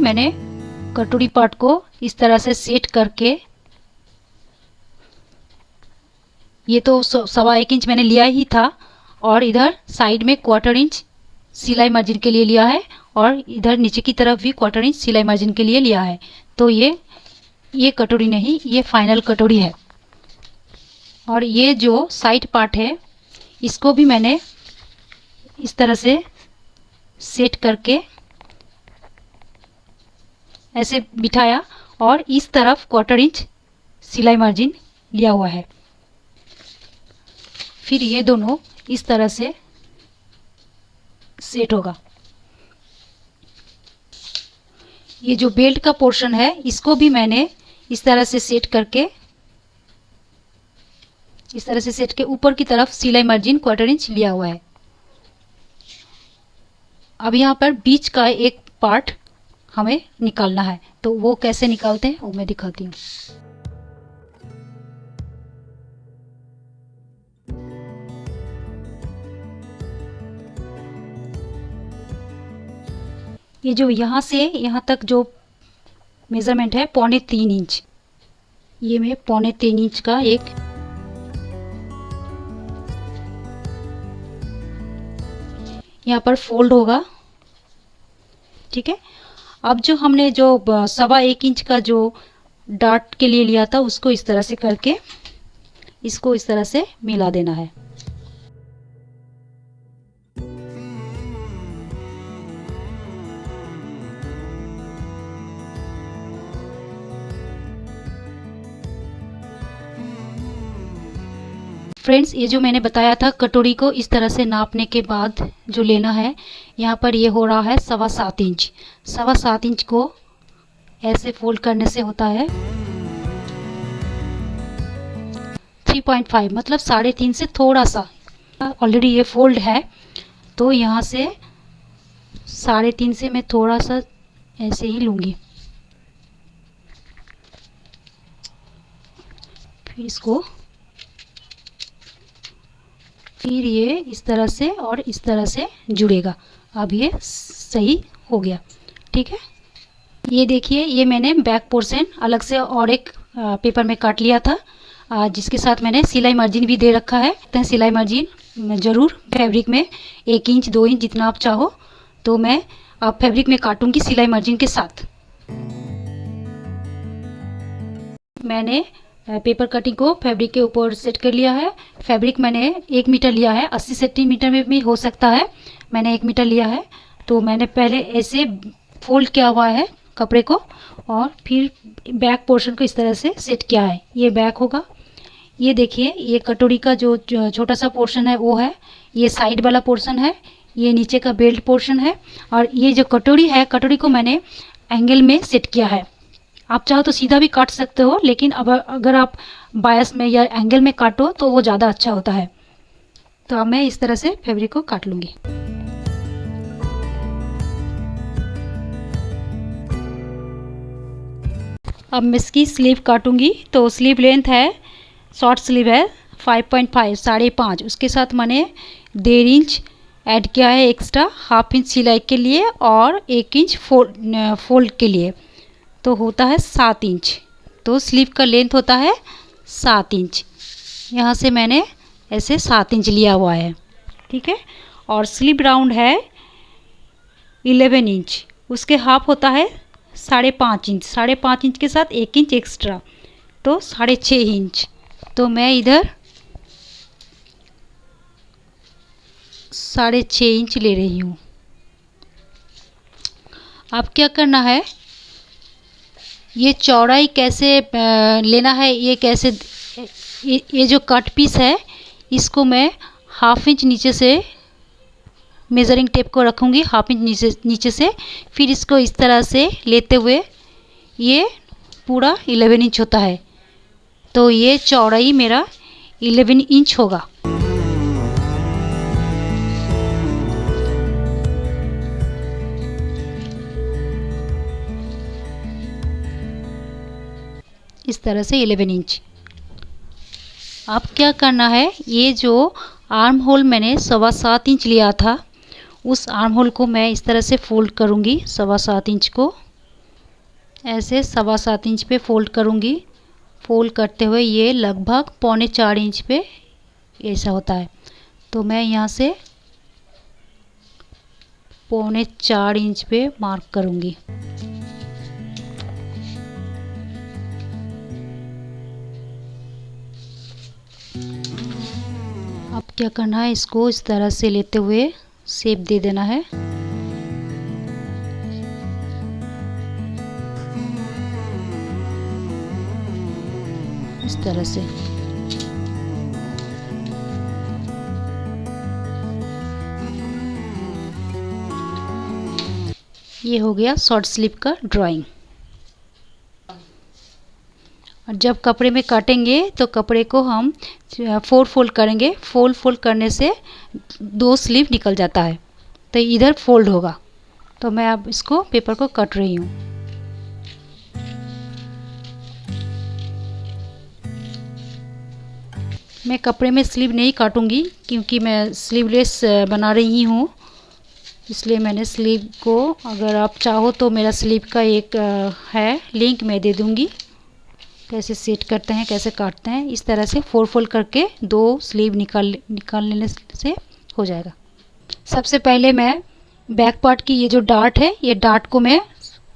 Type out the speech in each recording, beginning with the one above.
मैंने कटोरी पार्ट को इस तरह से सेट करके, ये तो 1.25 इंच मैंने लिया ही था, और इधर साइड में 1/4 इंच सिलाई मार्जिन के लिए लिया है, और इधर नीचे की तरफ भी 1/4 इंच सिलाई मार्जिन के लिए लिया है। तो ये कटोरी नहीं, ये फाइनल कटोरी है। और ये जो साइड पार्ट है इसको भी मैंने इस तरह से सेट करके ऐसे बिठाया, और इस तरफ 1/4 इंच सिलाई मार्जिन लिया हुआ है। फिर ये दोनों इस तरह से सेट होगा। ये जो बेल्ट का पोर्शन है इसको भी मैंने इस तरह से सेट करके, इस तरह से सेट के ऊपर की तरफ सिलाई मार्जिन 1/4 इंच लिया हुआ है। अब यहाँ पर बीच का एक पार्ट हमें निकालना है, तो वो कैसे निकालते हैं वो मैं दिखाती हूँ। ये जो यहाँ से यहाँ तक जो मेज़रमेंट है 3.25 इंच, ये मैं 3.25 इंच का एक यहाँ पर फोल्ड होगा। ठीक है। अब जो हमने जो 1.25 इंच का जो डार्ट के लिए लिया था उसको इस तरह से करके इसको इस तरह से मिला देना है। फ्रेंड्स, ये जो मैंने बताया था कटोरी को इस तरह से नापने के बाद जो लेना है, यहाँ पर ये हो रहा है 7.25 इंच। 7.25 इंच को ऐसे फोल्ड करने से होता है 3.5, मतलब 3.5 से थोड़ा सा। ऑलरेडी ये फोल्ड है, तो यहाँ से 3.5 से मैं थोड़ा सा ऐसे ही लूँगी। फिर ये इस तरह से और इस तरह से जुड़ेगा। अब ये सही हो गया। ठीक है। ये देखिए, ये मैंने बैक पोर्शन अलग से और एक पेपर में काट लिया था, जिसके साथ मैंने सिलाई मार्जिन भी दे रखा है। तो सिलाई मार्जिन ज़रूर फैब्रिक में 1 इंच 2 इंच जितना आप चाहो, तो मैं अब फैब्रिक में काटूंगी सिलाई मार्जिन के साथ। मैंने पेपर कटिंग को फैब्रिक के ऊपर सेट कर लिया है। फैब्रिक मैंने 1 मीटर लिया है, 80 सेंटीमीटर में भी हो सकता है, मैंने 1 मीटर लिया है। तो मैंने पहले ऐसे फोल्ड किया हुआ है कपड़े को, और फिर बैक पोर्शन को इस तरह से सेट किया है। ये बैक होगा। ये देखिए, ये कटोरी का जो छोटा सा पोर्शन है वो है, ये साइड वाला पोर्शन है, ये नीचे का बेल्ट पोर्शन है, और ये जो कटोरी है, कटोरी को मैंने एंगल में सेट किया है। आप चाहो तो सीधा भी काट सकते हो, लेकिन अब अगर आप बायस में या एंगल में काटो तो वो ज़्यादा अच्छा होता है। तो अब मैं इस तरह से फैब्रिक को काट लूँगी। अब मैं इसकी स्लीव काटूँगी। तो स्लीव लेंथ है, शॉर्ट स्लीव है 5.5, 5.5। उसके साथ मैंने 1.5 इंच ऐड किया है एक्स्ट्रा, 1/2 इंच सिलाई के लिए और 1 इंच फोल्ड के लिए, तो होता है 7 इंच। तो स्लीव का लेंथ होता है 7 इंच। यहाँ से मैंने ऐसे 7 इंच लिया हुआ है। ठीक है। और स्लीव राउंड है 11 इंच, उसके हाफ होता है 5.5 इंच। 5.5 इंच के साथ 1 इंच एक्स्ट्रा, तो 6.5 इंच। तो मैं इधर 6.5 इंच ले रही हूँ। अब क्या करना है, ये चौड़ाई कैसे लेना है, ये कैसे, ये जो कट पीस है इसको मैं 1/2 इंच नीचे से मेज़रिंग टेप को रखूँगी, 1/2 इंच नीचे से। फिर इसको इस तरह से लेते हुए ये पूरा 11 इंच होता है, तो ये चौड़ाई मेरा 11 इंच होगा। इस तरह से 11 इंच। अब क्या करना है, ये जो आर्म होल मैंने 7.25 इंच लिया था, उस आर्म होल को मैं इस तरह से फोल्ड करूँगी 7.25 इंच को, ऐसे 7.25 इंच पे फोल्ड करूँगी। फोल्ड करते हुए ये लगभग 3.25 इंच पे ऐसा होता है, तो मैं यहाँ से 3.25 इंच पे मार्क करूँगी। अब क्या करना है, इसको इस तरह से लेते हुए शेप दे देना है। इस तरह से ये हो गया शॉर्ट स्लीव का ड्राइंग। और जब कपड़े में काटेंगे तो कपड़े को हम 4 फोल्ड करेंगे। 4 फोल्ड करने से 2 स्लीव निकल जाता है, तो इधर फोल्ड होगा। तो मैं अब इसको पेपर को कट रही हूँ। मैं कपड़े में स्लीव नहीं काटूंगी क्योंकि मैं स्लीवलेस बना रही हूँ, इसलिए मैंने स्लीव को, अगर आप चाहो तो मेरा स्लीव का एक है लिंक मैं दे दूँगी, कैसे सेट करते हैं कैसे काटते हैं। इस तरह से 4 फोल्ड करके 2 स्लीव निकाल लेने से हो जाएगा। सबसे पहले मैं बैक पार्ट की ये जो डार्ट है, ये डार्ट को मैं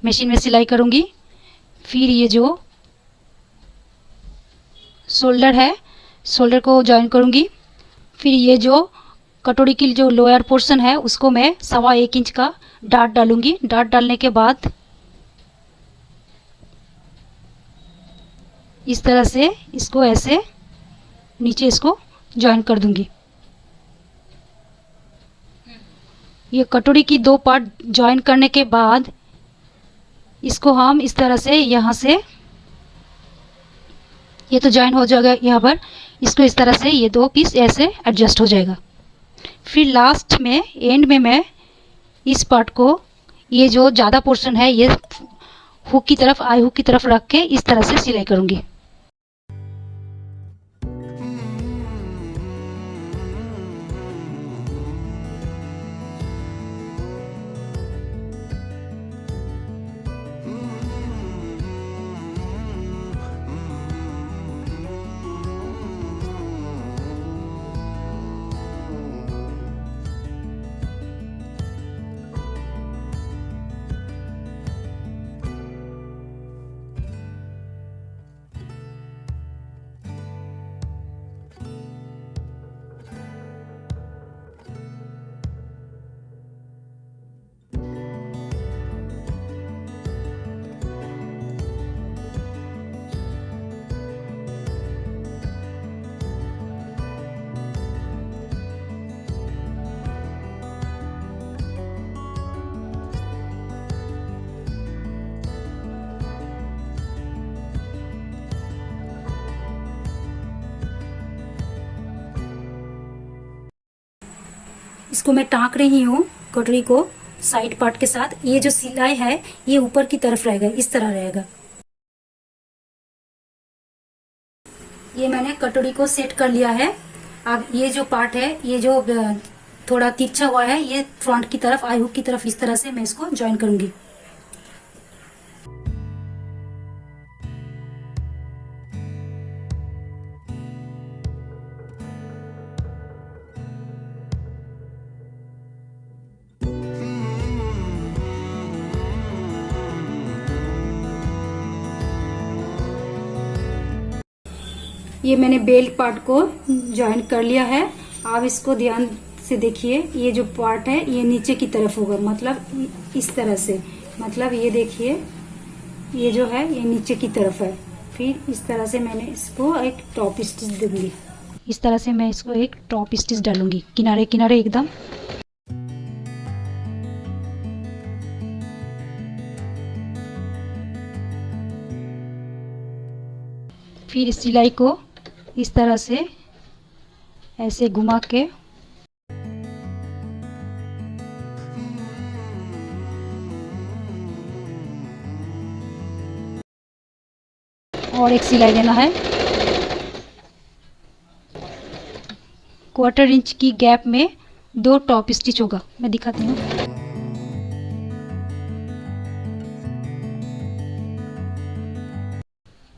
मशीन में सिलाई करूँगी। फिर ये जो शोल्डर है, शोल्डर को जॉइन करूँगी। फिर ये जो कटोरी की जो लोअर पोर्शन है उसको मैं 1.25 इंच का डार्ट डालूँगी। डार्ट डालने के बाद इस तरह से इसको ऐसे नीचे इसको जॉइन कर दूँगी। ये कटोरी की 2 पार्ट जॉइन करने के बाद इसको हम इस तरह से यहाँ से, ये तो जॉइन हो जाएगा यहाँ पर, इसको इस तरह से ये 2 पीस ऐसे एडजस्ट हो जाएगा। फिर लास्ट में एंड में मैं इस पार्ट को, ये जो ज़्यादा पोर्शन है ये हुक की तरफ, आई हुक की तरफ रख के इस तरह से सिलाई करूँगी। इसको मैं टाँक रही हूँ कटोरी को साइड पार्ट के साथ। ये जो सिलाई है ये ऊपर की तरफ रहेगा, इस तरह रहेगा। ये मैंने कटोरी को सेट कर लिया है। अब ये जो पार्ट है, ये जो थोड़ा तिरछा हुआ है, ये फ्रंट की तरफ, आई हुक की तरफ, इस तरह से मैं इसको ज्वाइन करूंगी। ये मैंने बेल्ट पार्ट को ज्वाइन कर लिया है। आप इसको ध्यान से देखिए, ये जो पार्ट है ये नीचे की तरफ होगा, मतलब इस तरह से, मतलब ये देखिए ये जो है ये नीचे की तरफ है। फिर इस तरह से मैंने इसको एक टॉप स्टिच दूंगी। इस तरह से मैं इसको एक टॉप स्टिच डालूंगी किनारे किनारे एकदम। फिर इस सिलाई को इस तरह से ऐसे घुमा के और एक सिलाई देना है। 1/4 इंच की गैप में 2 टॉप स्टिच होगा, मैं दिखाती हूँ।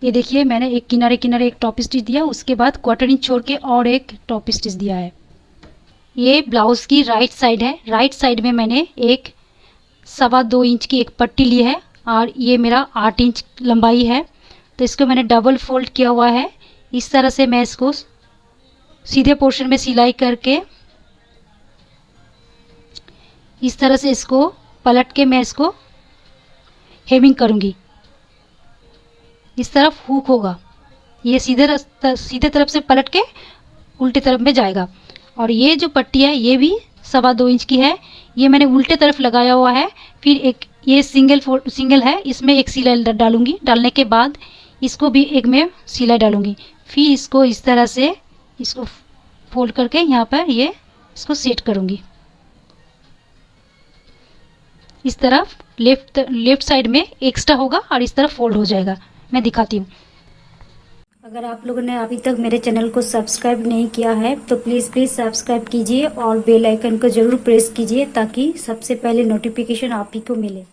ये देखिए मैंने एक किनारे किनारे एक टॉप स्टिच दिया, उसके बाद क्वार्टर इंच छोड़ के और एक टॉप स्टिच दिया है। ये ब्लाउज़ की राइट साइड है। राइट साइड में मैंने एक 2.25 इंच की एक पट्टी ली है और ये मेरा 8 इंच लंबाई है। तो इसको मैंने डबल फोल्ड किया हुआ है। इस तरह से मैं इसको सीधे पोर्शन में सिलाई करके इस तरह से इसको पलट के मैं इसको हेमिंग करूँगी। इस तरफ हुक होगा, ये सीधे तरफ से पलट के उल्टे तरफ में जाएगा। और ये जो पट्टी है ये भी 2.25 इंच की है। ये मैंने उल्टे तरफ लगाया हुआ है। फिर एक ये सिंगल है, इसमें एक सिलाई डालूंगी। डालने के बाद इसको भी एक में सिलाई डालूंगी। फिर इसको इस तरह से इसको फोल्ड करके यहाँ पर ये इसको सेट करूँगी। इस तरफ लेफ्ट साइड में एक्स्ट्रा होगा और इस तरफ फोल्ड हो जाएगा। मैं दिखाती हूँ। अगर आप लोगों ने अभी तक मेरे चैनल को सब्सक्राइब नहीं किया है तो प्लीज़ सब्सक्राइब कीजिए और बेल आइकन को ज़रूर प्रेस कीजिए ताकि सबसे पहले नोटिफिकेशन आप ही को मिले।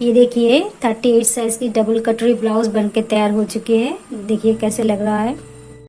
ये देखिए 38 साइज की डबल कटोरी ब्लाउज बनके तैयार हो चुकी है। देखिए कैसे लग रहा है।